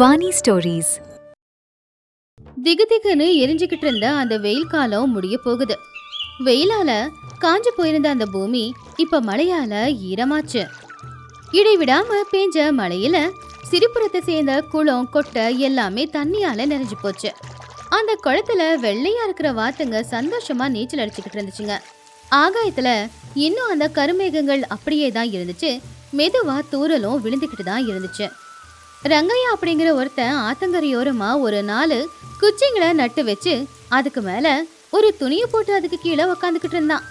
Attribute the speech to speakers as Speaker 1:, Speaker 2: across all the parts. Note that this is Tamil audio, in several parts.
Speaker 1: வாணி ஸ்டோரீஸ்.
Speaker 2: திகுதிகுன்னு எரிஞ்சுக்கிட்டு இருந்த அந்த வெயில் காலம் முடிய போகுது. வெயிலால காஞ்சு போயிருந்த அந்த பூமி இப்ப மழையால ஈரமாச்சு. இடைவிடாம பேஞ்ச மழையில சிரிப்புறத்தை சேர்ந்த குளம் கொட்டை எல்லாமே தண்ணியால நிறைஞ்சு போச்சு. அந்த குளத்துல வெள்ளையா இருக்கிற வாத்துங்க சந்தோஷமா நீச்சல் அடிச்சுக்கிட்டு இருந்துச்சுங்க. ஆகாயத்துல இன்னும் அந்த கருமேகங்கள் அப்படியே தான் இருந்துச்சு. மெதுவா தூரலும் விழுந்துக்கிட்டு தான் இருந்துச்சு. ரங்கையா அப்படிங்கிற ஒருத்தன் ஆத்தங்கரையோரமா ஒரு 4 குச்சிங்களை நட்டு வச்சு அதுக்கு மேல ஒரு துணியை போட்டு அதுக்கு கீழே உக்காந்துக்கிட்டு இருந்தான்.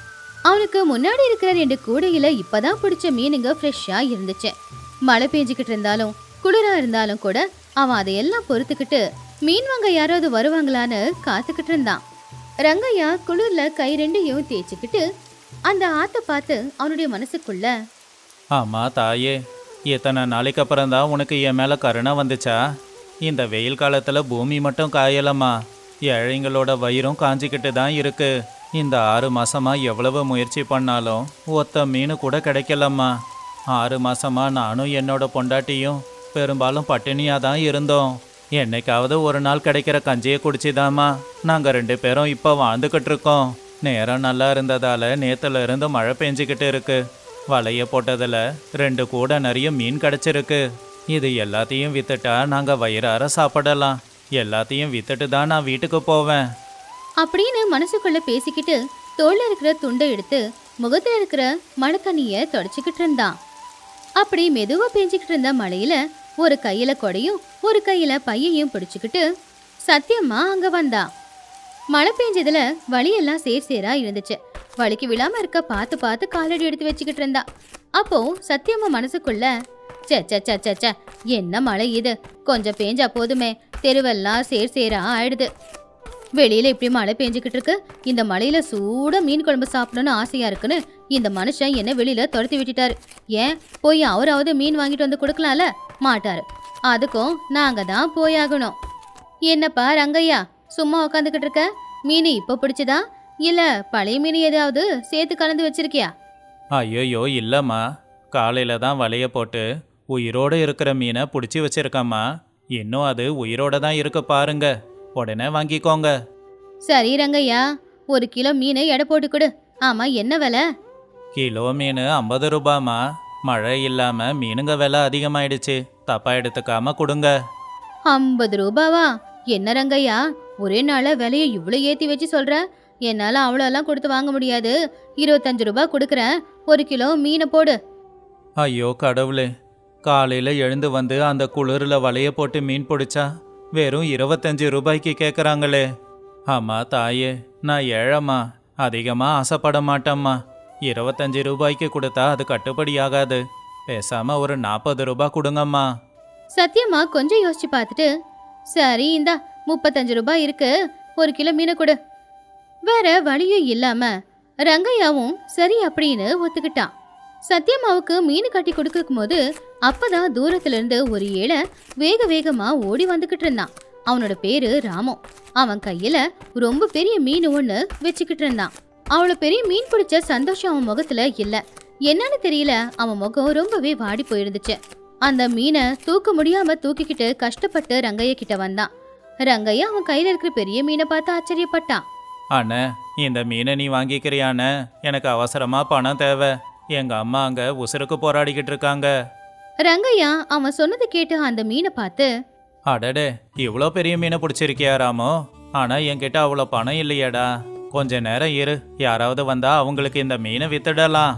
Speaker 2: அவனுக்கு முன்னாடி இருக்கிற 2 கூடையில இப்பதான் பிடிச்ச மீனுங்க ஃப்ரெஷ்ஷா இருந்துச்சு. மழை பெஞ்சுக்கிட்டு இருந்தாலும் குளிரா இருந்தாலும் கூட அவன் அதையெல்லாம் பொறுத்துக்கிட்டு மீன் வாங்க யாராவது வருவாங்களான்னு காத்துக்கிட்டு இருந்தான். ரங்கையா குளிர்ல கை 2யும் தேய்ச்சிக்கிட்டு அந்த ஆத்த பார்த்து அவனுடைய மனசுக்குள்ள,
Speaker 3: ஆமா தாயே, எத்தனை நாளைக்கு அப்புறம் தான் உனக்கு என் மேலே கருணை வந்துச்சா? இந்த வெயில் காலத்தில் பூமி மட்டும் காயலம்மா, ஏழைங்களோட வயிறும் காஞ்சிக்கிட்டு தான் இருக்கு. இந்த 6 மாசமா எவ்வளவு முயற்சி பண்ணாலும் ஒத்த மீன் கூட கிடைக்கலம்மா. 6 மாசமா நானும் என்னோட பொண்டாட்டியும் பெரும்பாலும் பட்டினியாக தான் இருந்தோம். என்னைக்காவது ஒரு நாள் கிடைக்கிற கஞ்சியை குடிச்சுதாம்மா நாங்கள் 2 பேரும் இப்போ வாழ்ந்துக்கிட்டு இருக்கோம். நேரம் நல்லா இருந்ததால் நேற்றுல இருந்து மழை பெஞ்சிக்கிட்டு இருக்கு. வலைய போட்டதில் 2 கூட நிறைய மீன் கிடச்சிருக்கு. இது எல்லாத்தையும் வித்துட்டா நாங்கள் வயிறார சாப்பிடலாம். எல்லாத்தையும் வித்துட்டு தான் நான் வீட்டுக்கு போவேன்
Speaker 2: அப்படின்னு மனசுக்குள்ள பேசிக்கிட்டு தோல்ல இருக்கிற துண்டை எடுத்து முகத்துல இருக்கிற மழை தண்ணிய தொடச்சிக்கிட்டு இருந்தான். அப்படி மெதுவா பெஞ்சுக்கிட்டு இருந்த மழையில ஒரு கையில கொடையும் ஒரு கையில பையையும் பிடிச்சுக்கிட்டு சத்தியம்மா அங்க வந்தா. மழை பெஞ்சதுல வழியெல்லாம் சேரா இருந்துச்சு. வலிக்கு விழாம இருக்க பார்த்து பார்த்து காலடி எடுத்து வச்சுக்கிட்டு இருந்தா. அப்போ சத்தியம்மா மனசுக்குள்ள, சே என்ன மழை இது, கொஞ்சம் பேஞ்சா போதுமே, தெருவெல்லாம் சேரா ஆயிடுது. வெளியில இப்படி மழை பெஞ்சுக்கிட்டு இருக்கு, இந்த மழையில சூட மீன் குழம்பு சாப்பிடணும்னு ஆசையா இருக்குன்னு இந்த மனுஷன் என்ன வெளியில துரத்தி விட்டுட்டாரு. ஏன் போய் அவராவது மீன் வாங்கிட்டு வந்து கொடுக்கலாம்ல? மாட்டாரு. அதுக்கும் நாங்க தான் போயாகணும். என்னப்பா ரங்கையா சும்மா உக்காந்துக்கிட்டு இருக்க? மீன் இப்ப பிடிச்சதா இல்ல பழைய மீன் ஏதாவது சேர்த்து கலந்து வச்சிருக்கியா?
Speaker 3: ஐயோயோ இல்லைம்மா, காலையில் தான் வலைய போட்டு உயிரோடு இருக்கிற மீனை பிடிச்சி வச்சிருக்கம்மா. இன்னும் அது உயிரோட தான் இருக்கு பாருங்க, உடனே வாங்கிக்கோங்க.
Speaker 2: சரி ரங்கையா, 1 கிலோ மீன் எடை போட்டு கொடு. ஆமா, என்ன விலை?
Speaker 3: கிலோ மீன் 50 ரூபாம்மா. மழை இல்லாமல் மீனுங்க விலை அதிகமாயிடுச்சு, தப்பா எடுத்துக்காம கொடுங்க.
Speaker 2: 50 ரூபாவா? என்ன ரங்கையா, ஒரே நாள விலையை இவ்வளோ ஏற்றி வச்சு சொல்ற? என்னால் அவ்வளோலாம் கொடுத்து வாங்க முடியாது. 25 ரூபாய் கொடுக்குறேன், 1 கிலோ மீனை போடு.
Speaker 3: ஐயோ கடவுளே, காலையில் எழுந்து வந்து அந்த குளிரில் வலைய போட்டு மீன் பிடிச்சா வெறும் 25 ரூபாய்க்கு கேட்குறாங்களே. ஆமாம் தாயே, நான் ஏழைம்மா, அதிகமாக ஆசைப்பட மாட்டேம்மா. 25 ரூபாய்க்கு கொடுத்தா அது கட்டுப்படி ஆகாது. பேசாமல் ஒரு 40 ரூபாய் கொடுங்கம்மா.
Speaker 2: சத்தியமா கொஞ்சம் யோசிச்சு பார்த்துட்டு, சரி இந்தா 35 ரூபாய் இருக்கு, 1 கிலோ மீனை கொடு. வேற வழியும் இல்லாம ரங்கையாவும் சரி அப்படின்னு ஒத்துக்கிட்டான். சத்தியம்மாவுக்கு மீன் கட்டி கொடுக்கும் போது அப்பதான் தூரத்துல இருந்து ஒரு ஏழை வேகமா ஓடி வந்துகிட்டு இருந்தான். அவனோட பேரு ராமு. அவன் கையில ரொம்ப பெரிய மீன் ஒண்ணு வச்சுக்கிட்டு இருந்தான். அவ்வளவு பெரிய மீன் பிடிச்ச சந்தோஷம் அவன் முகத்துல இல்ல. என்னன்னு தெரியல, அவன் முகம் ரொம்பவே வாடி போயிருந்துச்சு. அந்த மீனை தூக்க முடியாம தூக்கிக்கிட்டு கஷ்டப்பட்டு ரங்கையா கிட்ட வந்தான். ரங்கையா அவன் கையில இருக்கிற பெரிய மீனை பார்த்து ஆச்சரியப்பட்டான்.
Speaker 3: அண்ணே, இந்த மீனை நீ வாங்கிக்கிறியாண்ணே? எனக்கு அவசரமாக பணம் தேவை. எங்கள் அம்மா அங்கே உசுருக்கு போராடிக்கிட்டு இருக்காங்க.
Speaker 2: ரங்கையா அவன் சொன்னதை கேட்டு அந்த மீனை பார்த்து,
Speaker 3: அடடே, இவ்வளோ பெரிய மீனை பிடிச்சிருக்கியா ராமோ? ஆனால் என்கிட்ட அவ்வளோ பணம் இல்லையாடா. கொஞ்ச நேரம் இரு, யாராவது வந்தா அவங்களுக்கு இந்த மீனை வித்துடலாம்.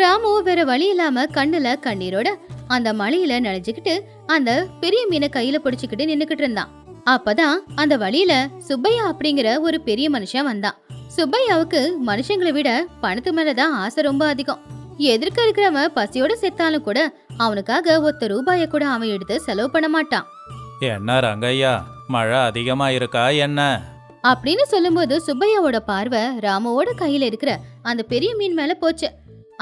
Speaker 2: ராமு வேற வழி இல்லாம கண்ணுல கண்ணீரோட அந்த மலையில நனைஞ்சுக்கிட்டு அந்த பெரிய மீனை கையில பிடிச்சுக்கிட்டு நின்னுக்கிட்டு இருந்தான். அப்பதான் அந்த வழியில சுப்பையா அப்படிங்கிற ஒரு பெரிய மனுஷன் வந்தான். சுப்பையாவுக்கு மனுஷங்களை விட பணத்து மேலதான் ஆசை ரொம்ப அதிகம். எதிர்க்க இருக்கிறவன் பசியோட செத்தாலும் கூட அவனுக்காக 1 ரூபாய கூட அவன் எடுத்து செலவு பண்ண மாட்டான்.
Speaker 3: என்ன ரங்கையா, மழை அதிகமா இருக்கா என்ன?
Speaker 2: அப்படின்னு சொல்லும்போது சுப்பையாவோட பார்வை ராமுவோட கையில இருக்கிற அந்த பெரிய மீன் மேல போச்சு.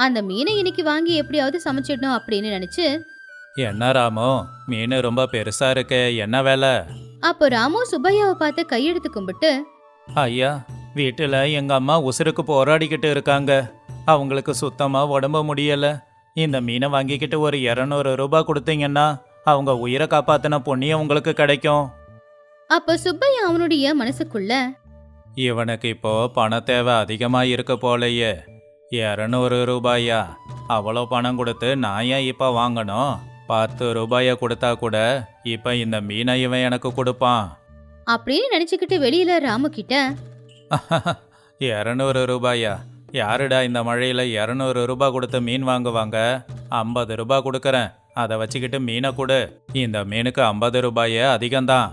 Speaker 2: அந்த மீனை இன்னைக்கு வாங்கி எப்படியாவது சமைச்சிடணும் அப்படின்னு நினைச்சு,
Speaker 3: என்ன ராமோ, மீன் ரொம்ப பெருசா இருக்கே, என்ன வேலை?
Speaker 2: அப்போ ராமு சுப்பையாவை பார்த்து கையெடுத்து கும்பிட்டு,
Speaker 3: ஐயா, வீட்டில் எங்கள் அம்மா உசுருக்கு போராடிக்கிட்டு இருக்காங்க. அவங்களுக்கு சுத்தமாக உடம்பு முடியலை. இந்த மீனை வாங்கிக்கிட்டு ஒரு 200 ரூபாய் கொடுத்தீங்கன்னா அவங்க உயிரை காப்பாத்தின புண்ணியம் உங்களுக்கு கிடைக்கும்.
Speaker 2: அப்ப சுப்பையா அவனுடைய மனசுக்குள்ள,
Speaker 3: இவனுக்கு இப்போ பண தேவை அதிகமா இருக்கு போலயே. 200 ரூபாயா? அவ்வளோ பணம் கொடுத்து நான் ஏன் இப்போ வாங்கணும்? 10 ரூபாயை கொடுத்தா கூட இப்போ இந்த மீனை இவன் எனக்கு கொடுப்பான்.
Speaker 2: அப்படின்னு நினைச்சுக்கிட்டு வெளியில ராமு கிட்ட,
Speaker 3: 200 ரூபாயா? யாருடா இந்த மழையில 200 ரூபாய் கொடுத்து மீன் வாங்குவாங்க? 50 ரூபாய் கொடுக்கறேன், அதை வச்சுக்கிட்டு மீனை கொடு. இந்த மீனுக்கு 50 ரூபாயே அதிகம்தான்.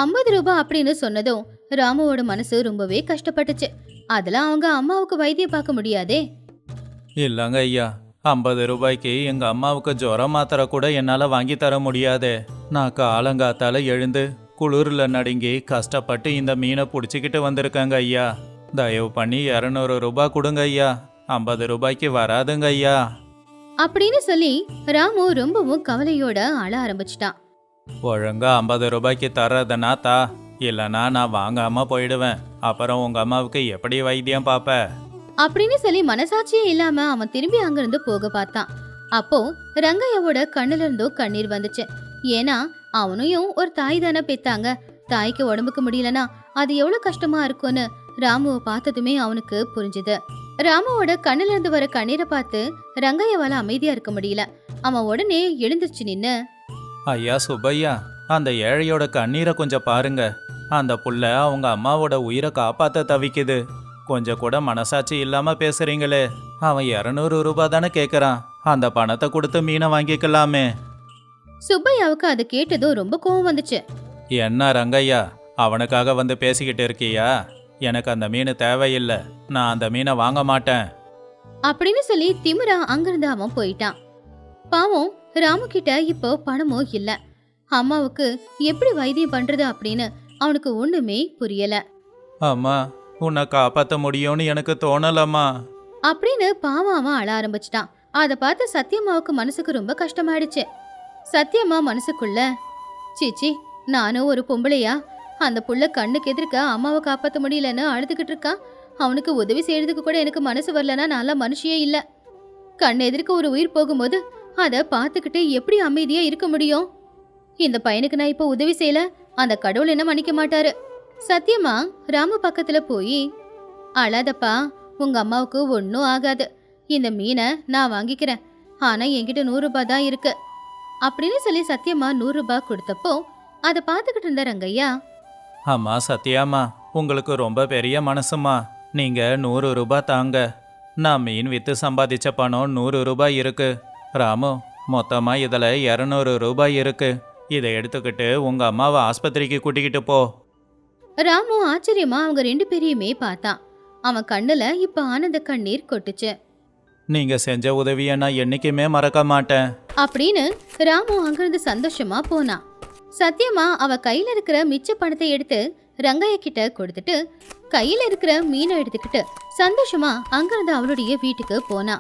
Speaker 2: 50 ரூபாய் அப்படின்னு சொன்னதும் ராமுவோட மனசு ரொம்பவே கஷ்டப்பட்டுச்சு. அதெல்லாம் அவங்க அம்மாவுக்கு வைத்தியம் பார்க்க முடியாதே.
Speaker 3: இல்லைங்க ஐயா, 50 ரூபாய்க்கு எங்க அம்மாவுக்கு ஜுரம் மாத்திரை கூட என்னால வாங்கி தர முடியாதே. நான் காலங்காத்தால எழுந்து குளிர்ல நடுங்கி கஷ்டப்பட்டு இந்த மீனை பிடிச்சிக்கிட்டு வந்திருக்கேங்க ஐயா. தயவு பண்ணி 200 ரூபாய் கொடுங்க ஐயா. 50 ரூபாய்க்கு வராதுங்க ஐயா.
Speaker 2: அப்படின்னு சொல்லி ராமு ரொம்பவும் கவலையோட அழ ஆரம்பிச்சிட்டான்.
Speaker 3: ஒழுங்கா 50 ரூபாய்க்கு தர்றதுனா தா, இல்லைன்னா நான் வாங்காம போயிடுவேன். அப்புறம் உங்க அம்மாவுக்கு எப்படி வைத்தியம் பாப்ப?
Speaker 2: அப்படின்னு சொல்லி மனசாட்சியே இல்லாம அவன் திரும்பி அங்கிருந்து போக பார்த்தான். அப்போ ரங்கையாவோட கண்ணுல இருந்தும் கண்ணீர் வந்துச்சு. ஏன்னா அவனையும் ஒரு தாய் தானே பெத்தாங்க. தாய்க்கு உடம்புக்கு முடியலனா அது எவ்வளவு கஷ்டமா இருக்கும்னு ராமுவை பார்த்ததுமே அவனுக்கு புரிஞ்சுது. ராமுவோட கண்ணுல இருந்து வர கண்ணீரை பார்த்து ரங்கையாவால அமைதியா இருக்க முடியல. அவன் உடனே எழுந்துச்சு நின்னு,
Speaker 3: ஐயா சுப்பையா, அந்த ஏழையோட கண்ணீரை கொஞ்சம் பாருங்க. அந்த புள்ள அவங்க அம்மாவோட உயிரை காப்பாத்த தவிக்குது. கொஞ்சம் கூட மனசாட்சி இல்லாம பேசுறீங்களே. அவன் 200 ரூபாய் தானே கேட்கறான். அந்த பணத்தை கொடுத்து மீனை வாங்கிக்கலாமே.
Speaker 2: சுப்பையாவுக்கு அதை கேட்டதும் ரொம்ப கோவம் வந்துச்சு.
Speaker 3: என்ன ரங்கையா, அவனுக்காக வந்து பேசிக்கிட்டு இருக்கியா? எனக்கு அந்த மீன் தேவையில்லை, நான் அந்த மீனை வாங்க மாட்டேன்
Speaker 2: அப்படின்னு சொல்லி திமிரா அங்கிருந்து அவன் போயிட்டான். பாவம் ராமு கிட்ட இப்போ பணமும் இல்ல. அம்மாவுக்கு எப்படி வைத்தியம் பண்றது அப்படின்னு அவனுக்கு ஒண்ணுமே புரியல.
Speaker 3: அம்மா, உன்னை காப்பாற்ற முடியும்னு எனக்கு தோணலம்மா
Speaker 2: அப்படின்னு பாவம் அவன் அழ ஆரம்பிச்சிட்டான். அதை பார்த்து சத்யம்மாவுக்கு மனசுக்கு ரொம்ப கஷ்டமாயிடுச்சு. சத்யம்மா மனசுக்குள்ள, சீச்சி, நானும் ஒரு பொம்பளையா? அந்த புள்ள கண்ணுக்கு எதிர்க்க அம்மாவை காப்பாற்ற முடியலன்னு அழுதுகிட்டு இருக்கான். அவனுக்கு உதவி செய்யறதுக்கு கூட எனக்கு மனசு வரலன்னா நல்லா மனுஷியே இல்ல. கண்ணு எதிர்க்க ஒரு உயிர் போகும்போது அதை பார்த்துக்கிட்டு எப்படி அமைதியா இருக்க முடியும்? இந்த பையனுக்கு நான் இப்போ உதவி செய்யல, அந்த கடவுள் என்ன மன்னிக்க மாட்டாரு. சத்யமா ராமு பக்கத்துல போய், அழாதப்பா, உங்க அம்மாவுக்கு ஒன்னும் ஆகாது. இந்த மீனை நான் வாங்கிக்கிறேன், ஆனா என்கிட்ட 100 ரூபாய் தான் இருக்கு அப்படின்னு சொல்லி சத்யமா 100 ரூபாய் கொடுத்தப்போ அதை பார்த்துக்கிட்டு இருந்த ரங்கையா,
Speaker 3: அம்மா சத்யாம்மா, உங்களுக்கு ரொம்ப பெரிய மனசுமா. நீங்க 100 ரூபாய் தாங்க. நான் மீன் வித்து சம்பாதிச்ச பணம் 100 ரூபாய் இருக்கு. ராமு, மொத்தமா இதுல 200 ரூபாய் இருக்கு. இதை எடுத்துக்கிட்டு உங்க அம்மாவை ஆஸ்பத்திரிக்கு கூட்டிக்கிட்டு போ.
Speaker 2: ராமு ஆச்சரியமா அவங்க 2 பேரையுமே பார்த்தான். அவன் கண்ணுல இப்ப ஆனந்த கண்ணீர் கொட்டுச்சு.
Speaker 3: நீங்க செஞ்ச உதவியை நான் என்னைக்குமே மறக்க மாட்டேன்
Speaker 2: அப்படின்னு ராமு அங்கிருந்து சந்தோஷமா போனான். சத்யமா அவ கையில இருக்கிற மிச்ச பணத்தை எடுத்து ரங்கையா கிட்ட கொடுத்துட்டு கையில இருக்கிற மீனை எடுத்துக்கிட்டு சந்தோஷமா அங்கிருந்து அவளுடைய வீட்டுக்கு போனா.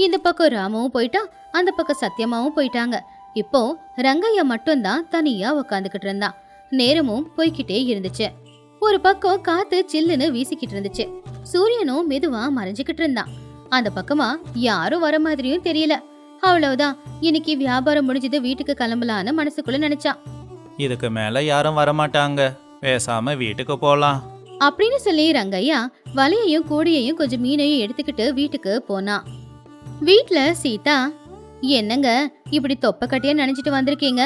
Speaker 2: இந்த பக்கம் ராமுவும் போயிட்டான், அந்த பக்கம் சத்யமாவும் போயிட்டாங்க. இப்போ ரங்கையா மட்டும்தான் தனியா உக்காந்துக்கிட்டு இருந்தான். நேரமும் போய்கிட்டே இருந்துச்சு. ஒரு பக்கம் காத்து சில்லுன்னு வீசிக்கிட்டு இருந்துச்சு. சூரியனும் மெதுவா மறைஞ்சுக்கிட்டு இருந்தான். அந்த பக்கமா யாரும் வர மாதிரியும் தெரியல. அவ்வளவுதான், இன்னைக்கு வியாபாரம் முடிஞ்சது, வீட்டுக்கு கிளம்பலான்னு மனசுக்குள்ள நினைச்சான்.
Speaker 3: இதுக்கு மேல யாரும் வரமாட்டாங்க, பேசாம வீட்டுக்கு போலாம்
Speaker 2: அப்படின்னு சொல்லி ரங்கையா வலையையும் கூடையையும் கொஞ்சம் மீனையும் எடுத்துக்கிட்டு வீட்டுக்கு போனான். வீட்ல சீதா, என்னங்க இப்படி தொப்ப கட்டியா நினைச்சிட்டு வந்திருக்கீங்க?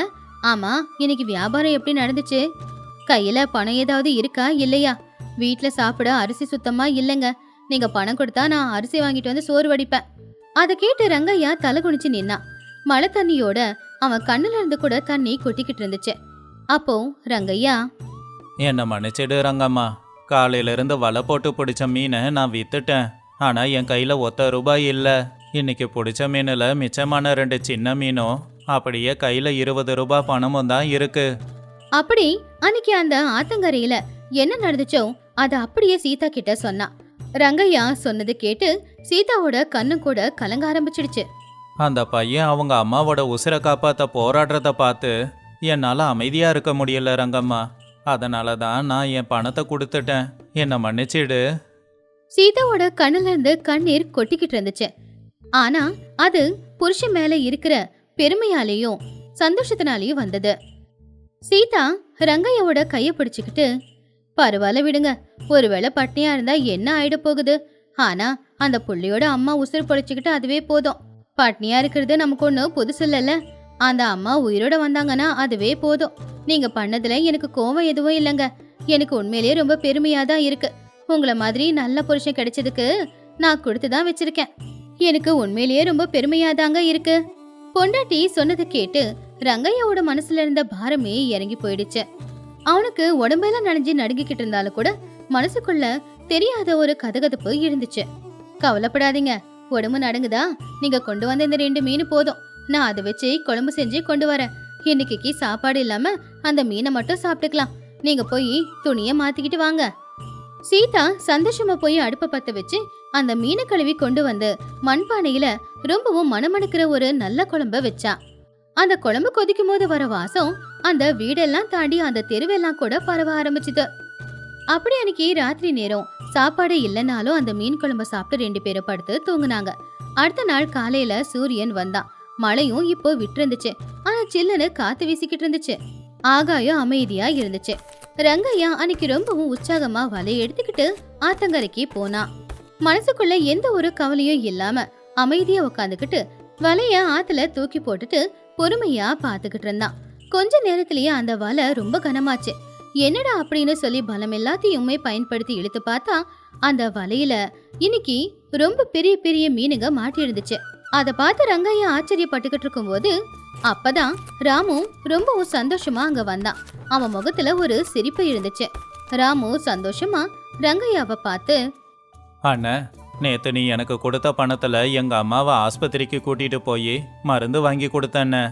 Speaker 2: ஆமா, இன்னைக்கு வியாபாரம் எப்படி நடந்துச்சு? கையில பணம் ஏதாவது இருக்கா இல்லையா? வீட்ல சாப்பிட அரிசி சுத்தமா இல்லைங்க. நீங்க பணம் கொடுத்தா நான் அரிசி வாங்கிட்டு வந்து சோறு வடிப்பேன். அதை கேட்டு ரங்கையா தலை குனிச்சு நின்னான். மழை தண்ணியோட அவன் கண்ணுல இருந்து கூட தண்ணி கொட்டிக்கிட்டு இருந்துச்சு. அப்போ ரங்கையா,
Speaker 3: என்ன மன்னிச்சிடு ரங்கம்மா, காலையில இருந்து வலை போட்டு பிடிச்ச மீனை நான் வித்துட்டேன். ஆனா என் கையில ஒத்த ரூபாய் இல்ல. இன்னைக்கு பிடிச்ச மீனுல மிச்சமான 2 சின்ன மீனும் அப்படியே கையில 20 ரூபாய் பணமும் தான் இருக்கு.
Speaker 2: அப்படி அன்னைக்கு அந்த ஆத்தங்கரையில என்ன நடந்துச்சோ அத அப்படியே சீதா கிட்ட சொன்னா. ரங்கையா சொன்னது கேட்டு சீதாவோட கண்ணு கூட கலங்க ஆரம்பிச்சிடுச்சு.
Speaker 3: அந்த பையன் அவங்க அம்மாவோட உசிரை காப்பாத்த போராடுறத பார்த்து என்னால அமைதியா இருக்க முடியல ரங்கம்மா. அதனால தான் நான் என் பணத்தை கொடுத்துட்டேன், என்னை மன்னிச்சிடு.
Speaker 2: சீதாவோட கண்ணுல இருந்து கண்ணீர் கொட்டிக்கிட்டு இருந்துச்சு. ஆனா அது புருஷன் மேல இருக்கிற பெருமையாலேயும் சந்தோஷத்தினாலையும் வந்தது. சீதா ரங்கையாவோட கைய பிடிச்சுக்கிட்டு, பரவாயில்ல விடுங்க, ஒருவேளை பட்னியா இருந்தா என்ன ஆயிட போகுது, ஆனா அந்த புள்ளையோட அம்மா உசுறு பொழைச்சுக்கிட்டு அதுவே போதும். பட்னியா இருக்கிறது நமக்கு ஒண்ணு புதுசு இல்லைல்ல, அந்த அம்மா உயிரோட வந்தாங்கன்னா அதுவே போதும். நீங்க பண்ணதுல எனக்கு கோவம் எதுவும் இல்லைங்க, எனக்கு உண்மையிலேயே ரொம்ப பெருமையா தான் இருக்கு. உங்களை மாதிரி நல்ல புருஷன் கிடைச்சதுக்கு நான் கொடுத்துதான் வச்சிருக்கேன். எனக்கு உண்மையிலேயே ரொம்ப பெருமையா தாங்க இருக்கு. பொண்டாட்டி சொன்னதை கேட்டு ரங்கையாவோட மனசுல இருந்த பாரமே இறங்கி போயிடுச்சு. அவனுக்கு உடம்பெல்லாம் நனைஞ்சு நடுங்கிக்கிட்டு இருந்தாலும் கூட மனசுக்குள்ள தெரியாத ஒரு கதகதப்பு இருந்துச்சு. கவலைப்படாதீங்க, உடம்பு நடுங்குதா, நீங்க கொண்டு வந்த இந்த 2 மீன் போதும், நான் அதை வச்சு குழம்பு செஞ்சு கொண்டு வரேன். இன்னைக்கு சாப்பாடு இல்லாம அந்த மீனை மட்டும் சாப்பிட்டுக்கலாம். நீங்க போய் துணிய மாத்திக்கிட்டு வாங்க. சீதா சந்தோஷமா போய் அடுப்பை பத்த வச்சு அந்த மீனை கழுவி கொண்டு வந்து மண்பானையில ரொம்பவும் மணமணக்கிற ஒரு நல்ல குழம்ப வச்சா. அந்த குழம்பு கொதிக்கும் போது வர வாசம் அந்த வீடெல்லாம் தாண்டி அந்த தெருவெல்லாம் கூட பரவ ஆரம்பிச்சுது. அப்படி அன்னைக்கு ராத்திரி நேரம் சாப்பாடு இல்லைனாலும் அந்த மீன் குழம்ப சாப்பிட்டு 2 பேரும் படுத்து தூங்குனாங்க. அடுத்த நாள் காலையில சூரியன் வந்தான். மழையும் இப்போ விட்டு இருந்துச்சு, ஆனா சில்லுன்னு காத்து வீசிக்கிட்டு இருந்துச்சு. ஆகாயம் அமைதியா இருந்துச்சு. ரங்கையா அன்னைக்கு ரொம்பவும் உற்சாகமா வலையை எடுத்துக்கிட்டு ஆத்தங்கரைக்கு போனான். மனசுக்குள்ள எந்த ஒரு கவலையும் இல்லாம அமைதியா உட்காந்துக்கிட்டு வலைய ஆத்துல தூக்கி போட்டுட்டு பொறுமையா பாத்துக்கிட்டு இருந்தான். கொஞ்ச நேரத்திலேயே அந்த வலை ரொம்ப கனமாச்சு. என்னடா அப்படின்னு சொல்லி பலம் எல்லாத்தையுமே பயன்படுத்தி இழுத்து பார்த்தா அந்த வலையில இன்னைக்கு ரொம்ப பெரிய பெரிய மீனுங்க மாட்டி இருந்துச்சு. அத பார்த்து ரங்கையா ஆச்சரியப்பட்டுக்கிட்டு இருக்கும் போது அப்பதான் ராமு ரொம்பவும் சந்தோஷமா அங்க வந்தான். அவன் முகத்துல ஒரு சிரிப்பு இருந்துச்சு. ராமு சந்தோஷமா ரங்கையாவை பார்த்து,
Speaker 3: அண்ணே, நேத்து நீ எனக்கு கொடுத்த பணத்துல எங்க அம்மாவை ஆஸ்பத்திரிக்கு கூட்டிட்டு போய் மருந்து வாங்கி கொடுத்தண்ணே.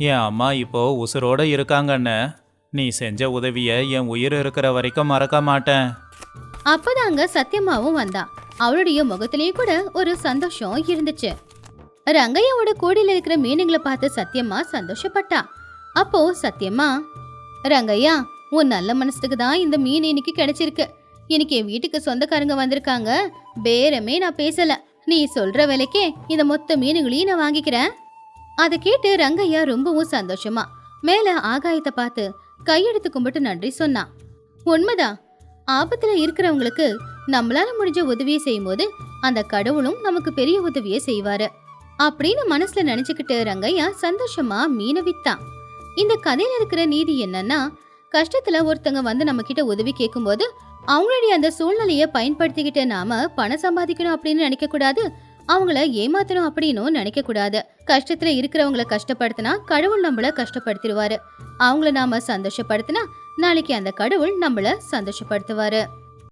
Speaker 3: என் அம்மா இப்போ உசுரோட இருக்காங்கண்ணே. நீ செஞ்ச உதவிய என் உயிர் இருக்கிற வரைக்கும் மறக்க மாட்டேன்.
Speaker 2: அப்பதாங்க சத்தியமாவும் வந்தா. அவளுடைய முகத்திலேயே கூட ஒரு சந்தோஷம் இருந்துச்சு. ரங்கையாவோட கூடையில இருக்கிற மீனுங்களை பார்த்து சத்தியமா சந்தோஷப்பட்டா. அப்போ சத்தியமா, ரங்கையா, உன் நல்ல மனசுக்கு தான் இந்த மீன் இன்னைக்கு கிடைச்சிருக்கு. இன்னைக்கு என் வீட்டுக்கு சொந்தக்காரங்க வந்திருக்காங்க, பேரமே நான் பேசல. நீ சொல்ற விலைக்கே இந்த மொத்த மீனுகளையும் நான் வாங்கிக்கிறேன். அதை கேட்டு ரங்கையா ரொம்பவும் சந்தோஷமா மேல ஆகாயத்தை பார்த்து கையெடுத்து கும்பிட்டு நன்றி சொன்னான். உண்மைதான், ஆபத்துல இருக்கிறவங்களுக்கு நம்மளால முடிஞ்ச உதவியை செய்யும் போது அந்த கடவுளும் நமக்கு பெரிய உதவியை செய்வாரு அப்படின்னு மனசுல நினைச்சுக்கிட்டு ரங்கையா சந்தோஷமா மீனை வித்தான். இந்த கதையில இருக்கிற நீதி என்னன்னா, கஷ்டத்துல ஒருத்தங்க வந்து நம்ம கிட்ட உதவி கேட்கும் போது அவங்களுடைய அந்த சூழ்நிலைய பயன்படுத்திக்கிட்டு நாம பணம் சம்பாதிக்கணும் அப்படின்னு நினைக்க கூடாது, அவங்கள ஏமாத்தணும் அப்படின்னு நினைக்க கூடாது. கஷ்டத்துல இருக்கிறவங்கள கஷ்டப்படுத்தினா கடவுள் நம்மள கஷ்டப்படுத்திடுவாரு. அவங்கள நாம சந்தோஷப்படுத்தினா நாளைக்கு அந்த கடவுள் நம்மள சந்தோஷப்படுத்துவாரு.